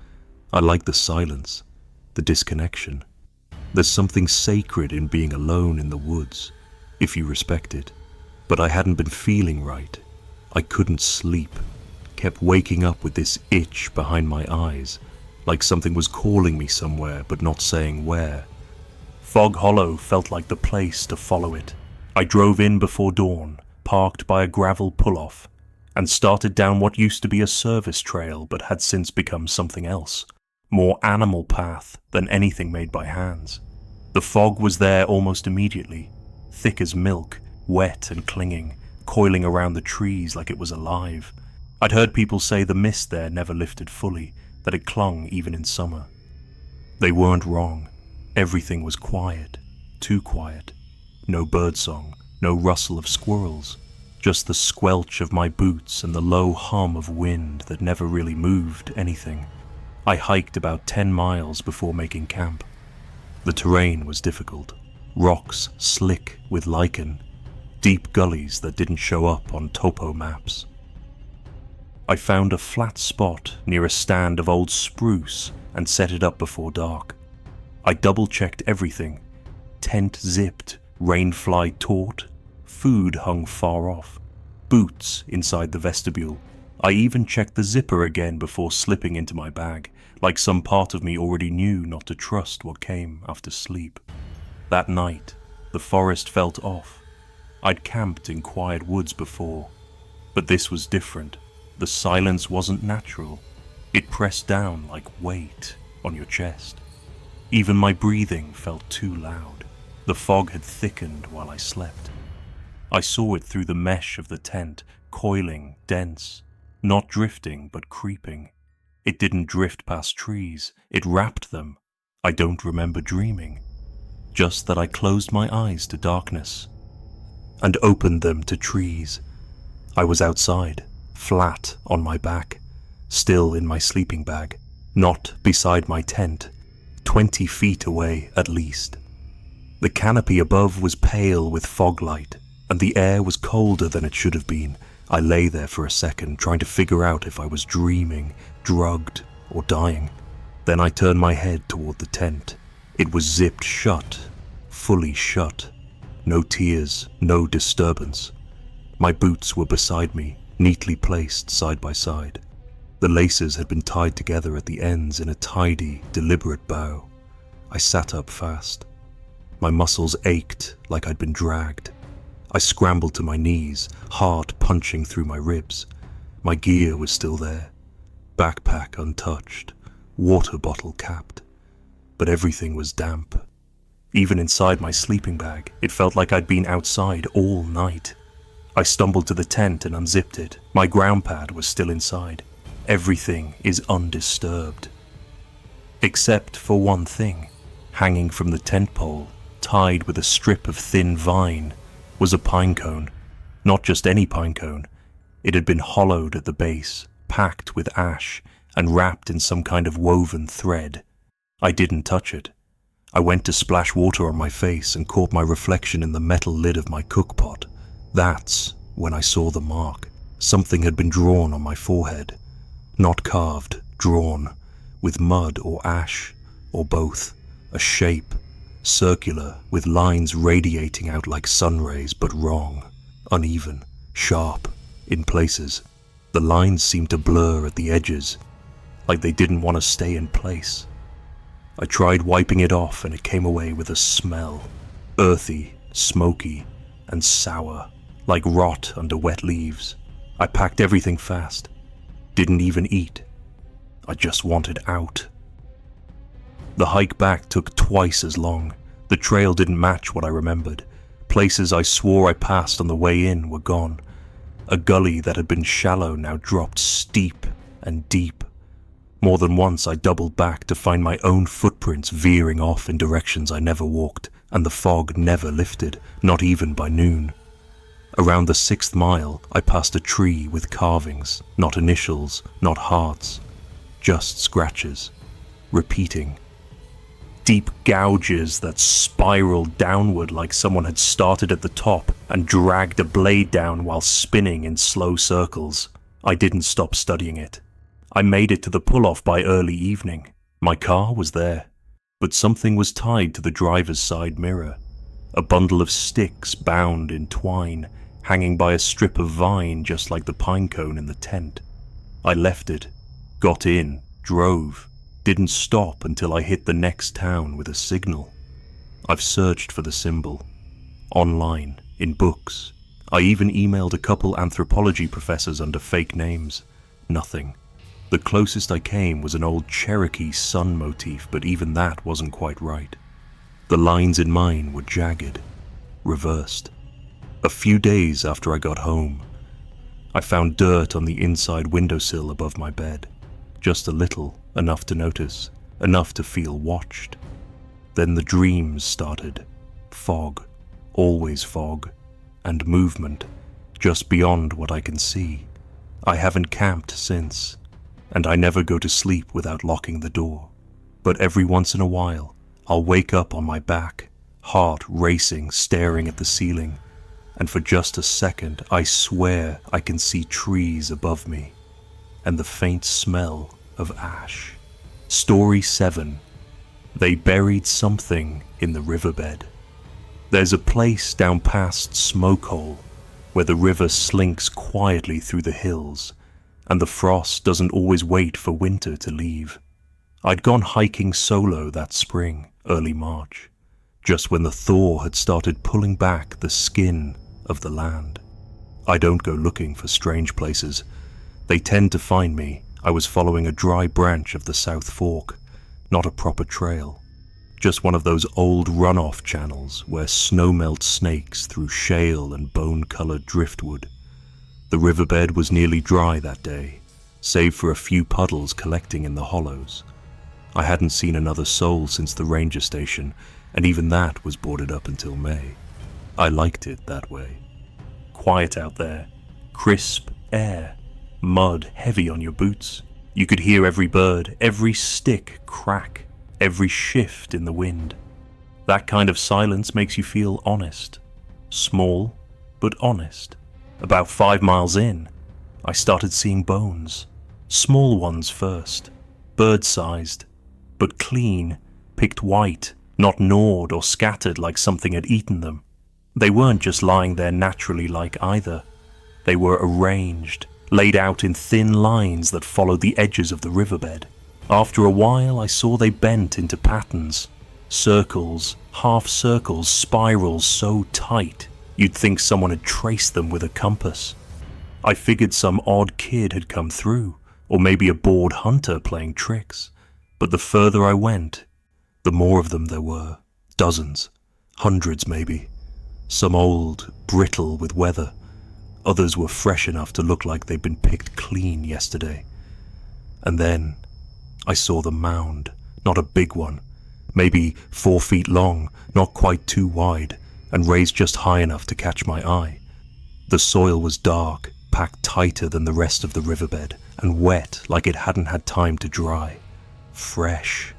[SPEAKER 1] I like the silence, the disconnection. There's something sacred in being alone in the woods, if you respect it. But I hadn't been feeling right. I couldn't sleep. Kept waking up with this itch behind my eyes, like something was calling me somewhere but not saying where. Fog Hollow felt like the place to follow it. I drove in before dawn, parked by a gravel pull-off, and started down what used to be a service trail but had since become something else. More animal path than anything made by hands. The fog was there almost immediately, thick as milk, wet and clinging, coiling around the trees like it was alive. I'd heard people say the mist there never lifted fully, that it clung even in summer. They weren't wrong. Everything was quiet, too quiet. No birdsong, no rustle of squirrels, just the squelch of my boots and the low hum of wind that never really moved anything. I hiked about 10 miles before making camp. The terrain was difficult. Rocks slick with lichen, deep gullies that didn't show up on topo maps. I found a flat spot near a stand of old spruce and set it up before dark. I double-checked everything. Tent zipped, rainfly taut, food hung far off, boots inside the vestibule. I even checked the zipper again before slipping into my bag, like some part of me already knew not to trust what came after sleep. That night, the forest felt off. I'd camped in quiet woods before, but this was different. The silence wasn't natural. It pressed down like weight on your chest. Even my breathing felt too loud. The fog had thickened while I slept. I saw it through the mesh of the tent, coiling, dense, not drifting but creeping. It didn't drift past trees, it wrapped them. I don't remember dreaming. Just that I closed my eyes to darkness and opened them to trees. I was outside, flat on my back, still in my sleeping bag, not beside my tent, 20 feet away at least. The canopy above was pale with fog light, and the air was colder than it should have been. I lay there for a second, trying to figure out if I was dreaming, drugged, or dying. Then I turned my head toward the tent. It was zipped shut, fully shut. No tears, no disturbance. My boots were beside me, neatly placed side by side. The laces had been tied together at the ends in a tidy, deliberate bow. I sat up fast. My muscles ached like I'd been dragged. I scrambled to my knees, heart punching through my ribs. My gear was still there. Backpack untouched, water bottle capped. But everything was damp. Even inside my sleeping bag, it felt like I'd been outside all night. I stumbled to the tent and unzipped it. My ground pad was still inside. Everything is undisturbed. Except for one thing. Hanging from the tent pole, tied with a strip of thin vine, was a pine cone. Not just any pine cone. It had been hollowed at the base, packed with ash, and wrapped in some kind of woven thread. I didn't touch it. I went to splash water on my face and caught my reflection in the metal lid of my cookpot. That's when I saw the mark. Something had been drawn on my forehead. Not carved, drawn, with mud or ash, or both. A shape, circular, with lines radiating out like sun rays, but wrong, uneven, sharp, in places. The lines seemed to blur at the edges, like they didn't want to stay in place. I tried wiping it off and it came away with a smell, earthy, smoky, and sour, like rot under wet leaves. I packed everything fast. Didn't even eat. I just wanted out. The hike back took twice as long. The trail didn't match what I remembered. Places I swore I passed on the way in were gone. A gully that had been shallow now dropped steep and deep. More than once I doubled back to find my own footprints veering off in directions I never walked, and the fog never lifted, not even by noon. Around the 6th mile, I passed a tree with carvings, not initials, not hearts, just scratches, repeating. Deep gouges that spiraled downward like someone had started at the top and dragged a blade down while spinning in slow circles. I didn't stop studying it. I made it to the pull-off by early evening. My car was there, but something was tied to the driver's side mirror. A bundle of sticks bound in twine, hanging by a strip of vine just like the pine cone in the tent. I left it, got in, drove, didn't stop until I hit the next town with a signal. I've searched for the symbol. Online, in books. I even emailed a couple anthropology professors under fake names. Nothing. The closest I came was an old Cherokee sun motif, but even that wasn't quite right. The lines in mine were jagged, reversed. A few days after I got home, I found dirt on the inside windowsill above my bed. Just a little, enough to notice, enough to feel watched. Then the dreams started. Fog, always fog, and movement, just beyond what I can see. I haven't camped since, and I never go to sleep without locking the door. But every once in a while, I'll wake up on my back, heart racing, staring at the ceiling, and for just a second I swear I can see trees above me, and the faint smell of ash. Story 7. They buried something in the riverbed. There's a place down past Smokehole where the river slinks quietly through the hills, and the frost doesn't always wait for winter to leave. I'd gone hiking solo that spring, early March, just when the thaw had started pulling back the skin of the land. I don't go looking for strange places. They tend to find me. I was following a dry branch of the South Fork, not a proper trail. Just one of those old runoff channels where snowmelt snakes through shale and bone-colored driftwood. The riverbed was nearly dry that day, save for a few puddles collecting in the hollows. I hadn't seen another soul since the ranger station, and even that was boarded up until May. I liked it that way. Quiet out there, crisp air, mud heavy on your boots. You could hear every bird, every stick crack, every shift in the wind. That kind of silence makes you feel honest. Small, but honest. About 5 miles in, I started seeing bones. Small ones first, bird-sized, but clean, picked white, not gnawed or scattered like something had eaten them. They weren't just lying there naturally like either. They were arranged, laid out in thin lines that followed the edges of the riverbed. After a while, I saw they bent into patterns. Circles, half circles, spirals so tight, you'd think someone had traced them with a compass. I figured some odd kid had come through, or maybe a bored hunter playing tricks. But the further I went, the more of them there were. Dozens, hundreds maybe. Some old, brittle with weather. Others were fresh enough to look like they'd been picked clean yesterday. And then I saw the mound, not a big one, maybe 4 feet long, not quite too wide, and raised just high enough to catch my eye. The soil was dark, packed tighter than the rest of the riverbed, and wet like it hadn't had time to dry. Fresh.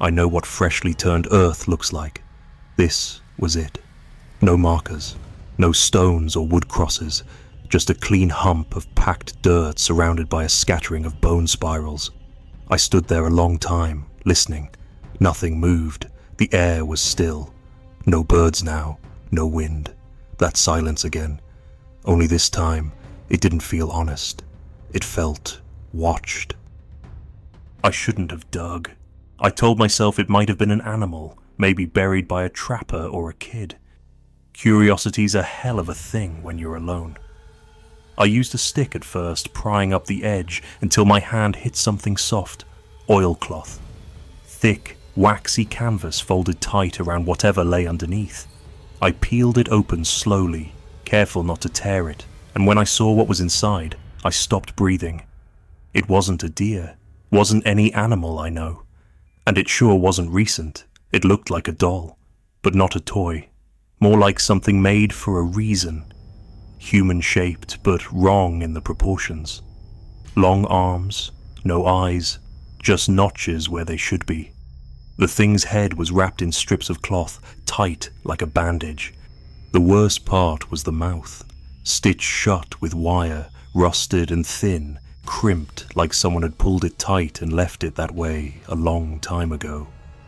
[SPEAKER 1] I know what freshly turned earth looks like. This was it. No markers, no stones or wood crosses, just a clean hump of packed dirt surrounded by a scattering of bone spirals. I stood there a long time, listening. Nothing moved. The air was still. No birds now, no wind. That silence again. Only this time, it didn't feel honest. It felt watched. I shouldn't have dug. I told myself it might have been an animal, maybe buried by a trapper or a kid. Curiosity's a hell of a thing when you're alone. I used a stick at first, prying up the edge until my hand hit something soft, oilcloth. Thick, waxy canvas folded tight around whatever lay underneath. I peeled it open slowly, careful not to tear it, and when I saw what was inside, I stopped breathing. It wasn't a deer, wasn't any animal I know, and it sure wasn't recent. It looked like a doll, but not a toy, more like something made for a reason. Human-shaped, but wrong in the proportions. Long arms, no eyes, just notches where they should be. The thing's head was wrapped in strips of cloth, tight like a bandage. The worst part was the mouth, stitched shut with wire, rusted and thin, crimped like someone had pulled it tight and left it that way a long time ago.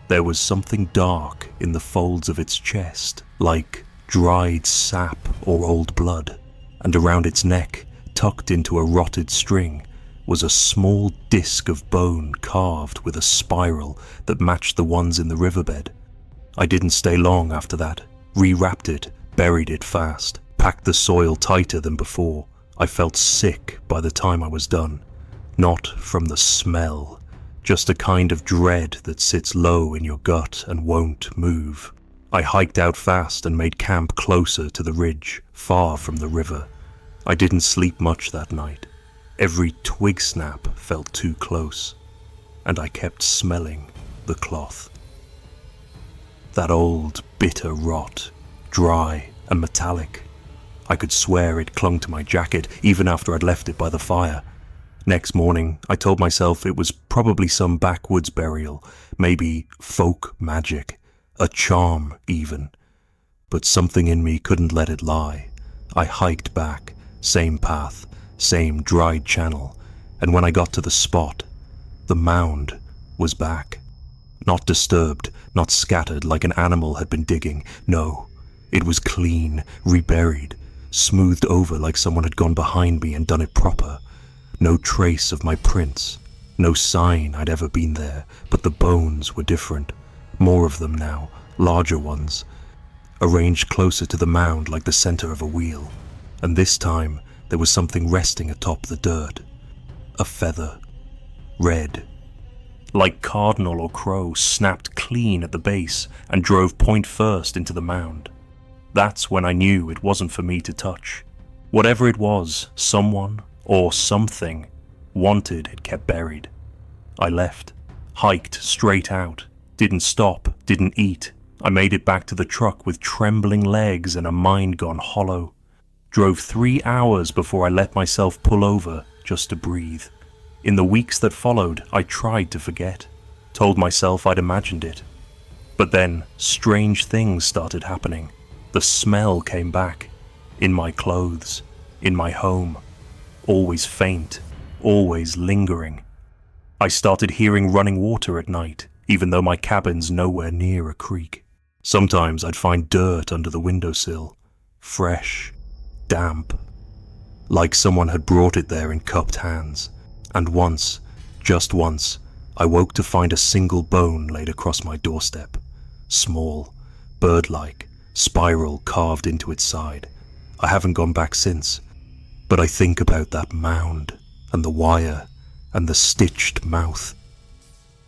[SPEAKER 1] There was something dark in the folds of its chest, like dried sap or old blood. And around its neck, tucked into a rotted string, was a small disc of bone carved with a spiral that matched the ones in the riverbed. I didn't stay long after that, rewrapped it, buried it fast, packed the soil tighter than before. I felt sick by the time I was done. Not from the smell, just a kind of dread that sits low in your gut and won't move. I hiked out fast and made camp closer to the ridge, far from the river. I didn't sleep much that night. Every twig snap felt too close, and I kept smelling the cloth. That old, bitter rot, dry and metallic. I could swear it clung to my jacket even after I'd left it by the fire. Next morning, I told myself it was probably some backwoods burial, maybe folk magic, a charm even. But something in me couldn't let it lie. I hiked back, same path, same dried channel, and when I got to the spot, the mound was back. Not disturbed, not scattered like an animal had been digging. No, it was clean, reburied, smoothed over like someone had gone behind me and done it proper. No trace of my prints, no sign I'd ever been there, but the bones were different. More of them now, larger ones, arranged closer to the mound like the center of a wheel. And this time, there was something resting atop the dirt. A feather. Red. Like cardinal or crow, snapped clean at the base and drove point first into the mound. That's when I knew it wasn't for me to touch. Whatever it was, someone or something wanted it kept buried. I left, hiked straight out, didn't stop, didn't eat. I made it back to the truck with trembling legs and a mind gone hollow. Drove 3 hours before I let myself pull over just to breathe. In the weeks that followed, I tried to forget, told myself I'd imagined it. But then, strange things started happening. The smell came back, in my clothes, in my home, always faint, always lingering. I started hearing running water at night, even though my cabin's nowhere near a creek. Sometimes I'd find dirt under the windowsill, fresh, damp, like someone had brought it there in cupped hands. And once, just once, I woke to find a single bone laid across my doorstep. Small, bird-like, spiral carved into its side. I haven't gone back since, but I think about that mound, and the wire, and the stitched mouth,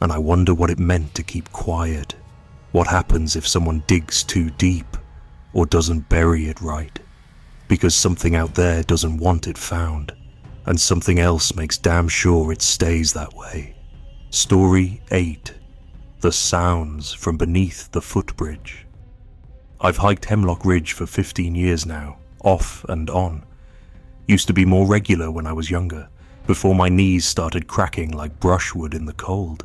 [SPEAKER 1] and I wonder what it meant to keep quiet. What happens if someone digs too deep, or doesn't bury it right? Because something out there doesn't want it found, and something else makes damn sure it stays that way. Story 8. The sounds from beneath the footbridge. I've hiked Hemlock Ridge for 15 years now, off and on. Used to be more regular when I was younger, before my knees started cracking like brushwood in the cold.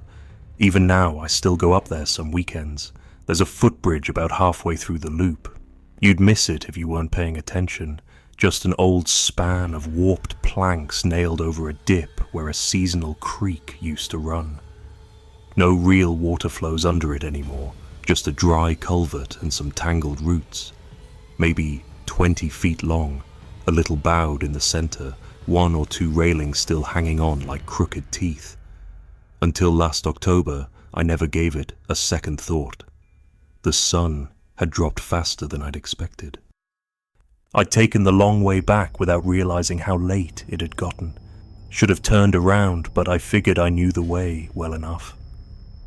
[SPEAKER 1] Even now, I still go up there some weekends. There's a footbridge about halfway through the loop. You'd miss it if you weren't paying attention. Just an old span of warped planks nailed over a dip where a seasonal creek used to run. No real water flows under it anymore, just a dry culvert and some tangled roots. Maybe 20 feet long, a little bowed in the center, 1 or 2 railings still hanging on like crooked teeth. Until last October, I never gave it a second thought. The sun had dropped faster than I'd expected. I'd taken the long way back without realizing how late it had gotten. Should have turned around, but I figured I knew the way well enough.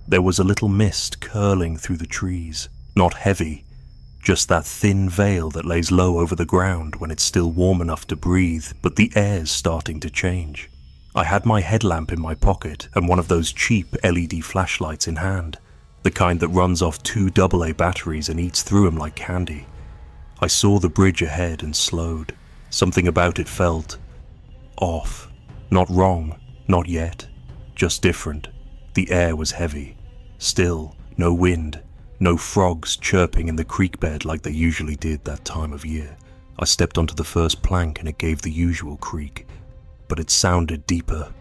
[SPEAKER 1] There was a little mist curling through the trees, not heavy, just that thin veil that lays low over the ground when it's still warm enough to breathe, but the air's starting to change. I had my headlamp in my pocket and one of those cheap LED flashlights in hand, the kind that runs off 2 AA batteries and eats through them like candy. I saw the bridge ahead and slowed. Something about it felt off. Not wrong, not yet, just different. The air was heavy, still, no wind, no frogs chirping in the creek bed like they usually did that time of year. I stepped onto the first plank and it gave the usual creak, but it sounded deeper,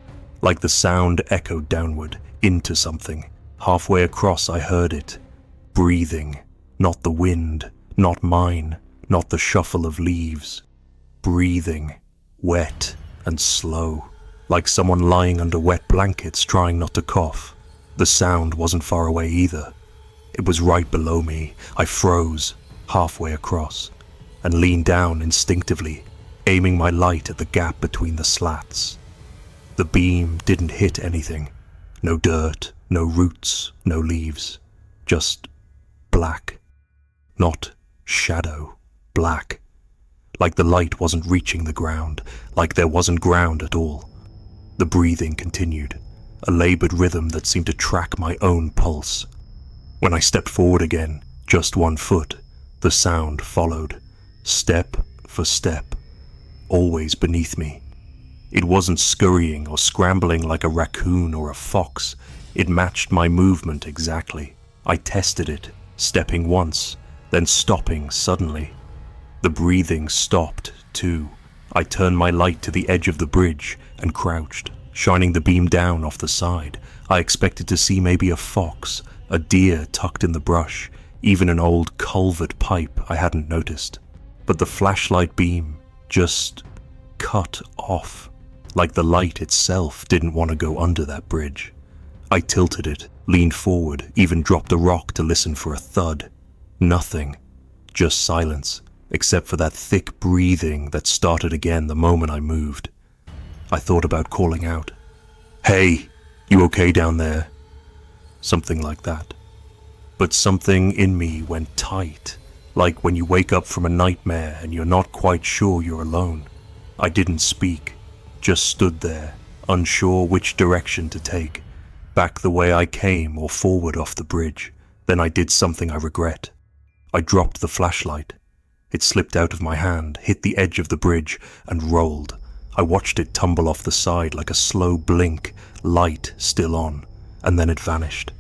[SPEAKER 1] like the sound echoed downward, into something. Halfway across I heard it, breathing, not the wind, not mine, not the shuffle of leaves. Breathing, wet and slow, like someone lying under wet blankets trying not to cough. The sound wasn't far away either. It was right below me. I froze, halfway across, and leaned down instinctively, aiming my light at the gap between the slats. The beam didn't hit anything. No dirt, no roots, no leaves. Just black. Not shadow, black. Like the light wasn't reaching the ground, like there wasn't ground at all. The breathing continued, a labored rhythm that seemed to track my own pulse. When I stepped forward again, just 1 foot, the sound followed, step for step, always beneath me. It wasn't scurrying or scrambling like a raccoon or a fox. It matched my movement exactly. I tested it, stepping once, then stopping suddenly. The breathing stopped, too. I turned my light to the edge of the bridge and crouched, shining the beam down off the side. I expected to see maybe a fox, a deer tucked in the brush, even an old culvert pipe I hadn't noticed. But the flashlight beam just cut off, like the light itself didn't want to go under that bridge. I tilted it, leaned forward, even dropped a rock to listen for a thud. Nothing, just silence, except for that thick breathing that started again the moment I moved. I thought about calling out, "Hey, you okay down there?" Something like that. But something in me went tight, like when you wake up from a nightmare and you're not quite sure you're alone. I didn't speak, just stood there, unsure which direction to take, back the way I came or forward off the bridge. Then I did something I regret. I dropped the flashlight. It slipped out of my hand, hit the edge of the bridge, and rolled. I watched it tumble off the side like a slow blink, light still on, and then it vanished.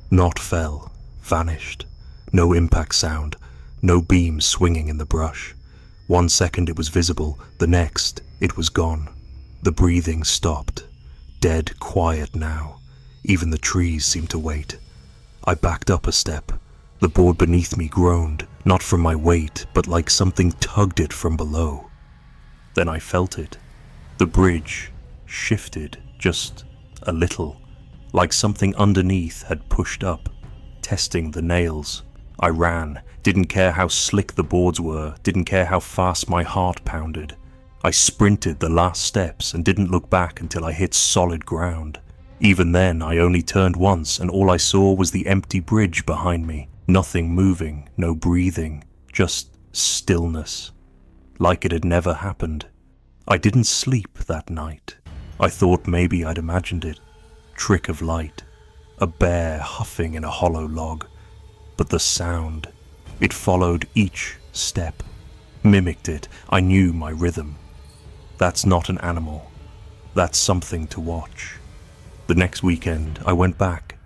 [SPEAKER 1] Not fell, vanished. No impact sound, no beam swinging in the brush. 1 second it was visible, the next it was gone. The breathing stopped, dead quiet now. Even the trees seemed to wait. I backed up a step. The board beneath me groaned, not from my weight, but like something tugged it from below. Then I felt it. The bridge shifted just a little, like something underneath had pushed up, testing the nails. I ran, didn't care how slick the boards were, didn't care how fast my heart pounded. I sprinted the last steps and didn't look back until I hit solid ground. Even then, I only turned once and all I saw was the empty bridge behind me. Nothing moving, no breathing, just stillness, like it had never happened. I didn't sleep that night. I thought maybe I'd imagined it. Trick of light, a bear huffing in a hollow log. But the sound, it followed each step, mimicked it. I knew my rhythm. That's not an animal. That's something to watch. The next weekend, I went back,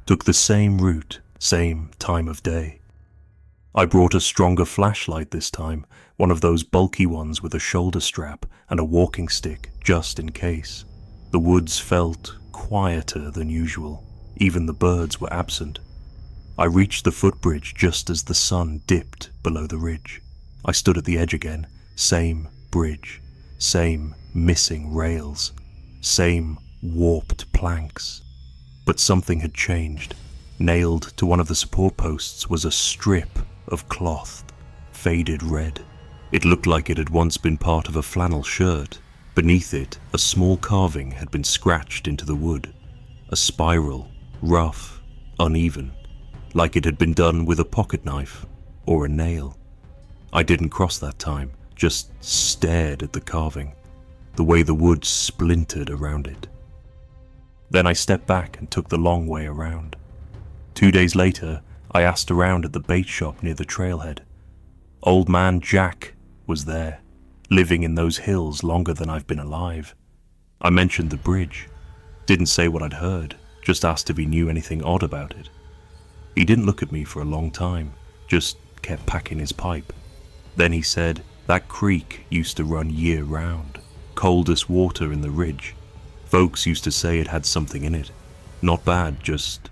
[SPEAKER 1] took the same route, same time of day. I brought a stronger flashlight this time, one of those bulky ones with a shoulder strap and a walking stick, just in case. The woods felt quieter than usual. Even the birds were absent. I reached the footbridge just as the sun dipped below the ridge. I stood at the edge again, same bridge, same missing rails, same warped planks. But something had changed. Nailed to one of the support posts was a strip of cloth, faded red. It looked like it had once been part of a flannel shirt. Beneath it, a small carving had been scratched into the wood. A spiral, rough, uneven, like it had been done with a pocket knife or a nail. I didn't cross that time, just stared at the carving, the way the wood splintered around it. Then I stepped back and took the long way around. 2 days later, I asked around at the bait shop near the trailhead. Old man Jack was there, living in those hills longer than I've been alive. I mentioned the bridge, didn't say what I'd heard, just asked if he knew anything odd about it. He didn't look at me for a long time, just kept packing his pipe. Then he said that creek used to run year-round, coldest water in the ridge. Folks used to say it had something in it. Not bad, just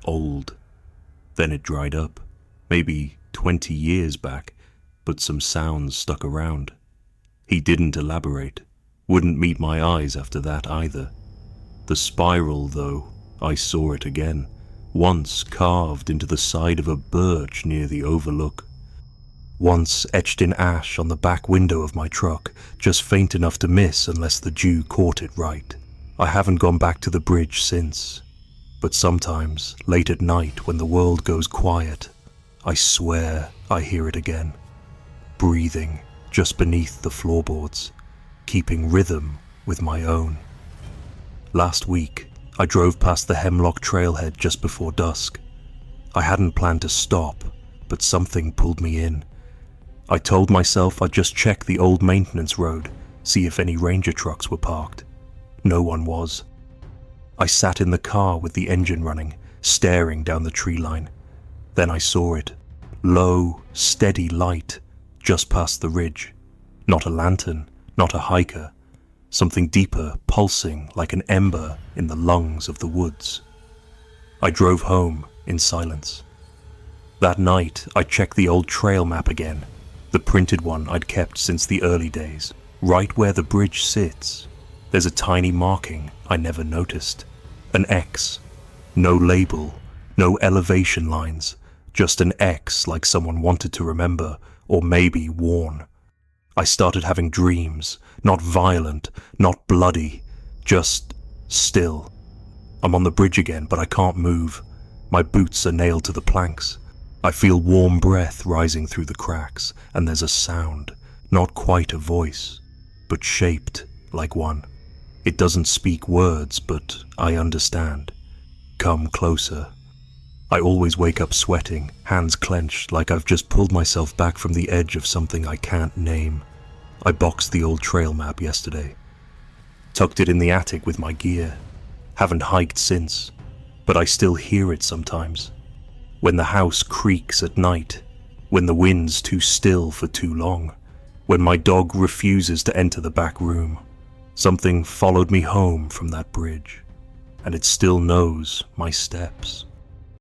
[SPEAKER 1] old. Then it dried up, maybe 20 years back, but some sounds stuck around. He didn't elaborate, wouldn't meet my eyes after that either. The spiral, though, I saw it again, once carved into the side of a birch near the overlook. Once etched in ash on the back window of my truck, just faint enough to miss unless the dew caught it right. I haven't gone back to the bridge since, but sometimes, late at night when the world goes quiet, I swear I hear it again, breathing just beneath the floorboards, keeping rhythm with my own. Last week, I drove past the Hemlock trailhead just before dusk. I hadn't planned to stop, but something pulled me in. I told myself I'd just check the old maintenance road, see if any ranger trucks were parked. No one was. I sat in the car with the engine running, staring down the tree line. Then I saw it. Low, steady light, just past the ridge. Not a lantern, not a hiker. Something deeper, pulsing like an ember in the lungs of the woods. I drove home in silence. That night, I checked the old trail map again, the printed one I'd kept since the early days. Right where the bridge sits, there's a tiny marking I never noticed. An X. No label, no elevation lines, just an X like someone wanted to remember, or maybe warn. I started having dreams, not violent, not bloody, just still. I'm on the bridge again, but I can't move. My boots are nailed to the planks. I feel warm breath rising through the cracks, and there's a sound, not quite a voice, but shaped like one. It doesn't speak words, but I understand. Come closer. I always wake up sweating, hands clenched like I've just pulled myself back from the edge of something I can't name. I boxed the old trail map yesterday. Tucked it in the attic with my gear. Haven't hiked since, but I still hear it sometimes. When the house creaks at night, when the wind's too still for too long, when my dog refuses to enter the back room. Something followed me home from that bridge, and it still knows my steps.